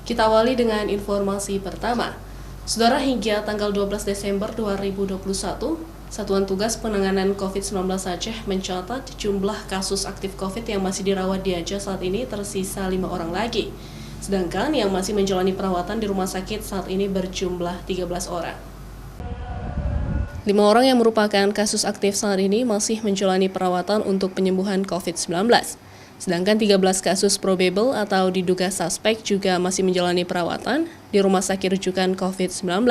Kita awali dengan informasi pertama. Saudara, hingga tanggal 12 Desember 2021, Satuan Tugas Penanganan COVID-19 Aceh mencatat jumlah kasus aktif COVID yang masih dirawat di Aceh saat ini tersisa 5 orang lagi. Sedangkan yang masih menjalani perawatan di rumah sakit saat ini berjumlah 13 orang. 5 orang yang merupakan kasus aktif saat ini masih menjalani perawatan untuk penyembuhan COVID-19. Sedangkan 13 kasus probable atau diduga suspek juga masih menjalani perawatan di rumah sakit rujukan COVID-19,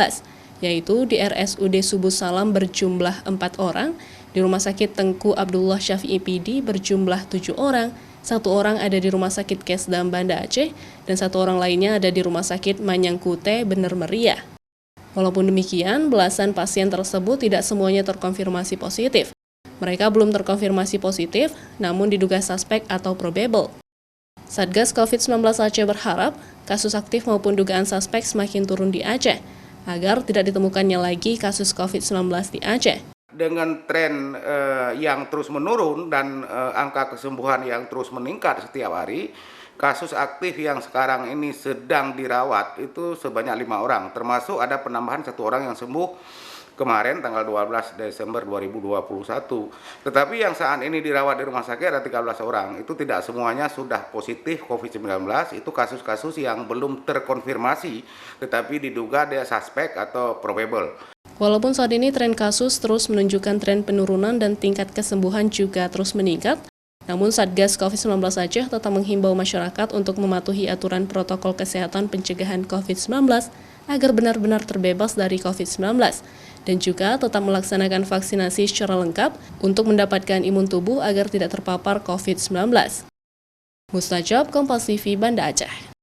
yaitu di RSUD Subuh Salam berjumlah 4 orang, di Rumah Sakit Tengku Abdullah Syafi'i PD berjumlah 7 orang, 1 orang ada di Rumah Sakit Kesdam Banda Aceh, dan 1 orang lainnya ada di Rumah Sakit Manyangkute Bener Meriah. Walaupun demikian, belasan pasien tersebut tidak semuanya terkonfirmasi positif. Mereka belum terkonfirmasi positif, namun diduga suspek atau probable. Satgas COVID-19 Aceh berharap kasus aktif maupun dugaan suspek semakin turun di Aceh, agar tidak ditemukannya lagi kasus COVID-19 di Aceh. Dengan tren yang terus menurun dan angka kesembuhan yang terus meningkat setiap hari, kasus aktif yang sekarang ini sedang dirawat itu sebanyak 5 orang, termasuk ada penambahan 1 orang yang sembuh kemarin tanggal 12 Desember 2021. Tetapi yang saat ini dirawat di rumah sakit ada 13 orang. Itu tidak semuanya sudah positif COVID-19. Itu kasus-kasus yang belum terkonfirmasi, tetapi diduga dia suspek atau probable. Walaupun saat ini tren kasus terus menunjukkan tren penurunan dan tingkat kesembuhan juga terus meningkat, namun Satgas COVID-19 Aceh tetap menghimbau masyarakat untuk mematuhi aturan protokol kesehatan pencegahan COVID-19 agar benar-benar terbebas dari COVID-19 dan juga tetap melaksanakan vaksinasi secara lengkap untuk mendapatkan imun tubuh agar tidak terpapar COVID-19. Mustajab, Kompas TV, Banda Aceh.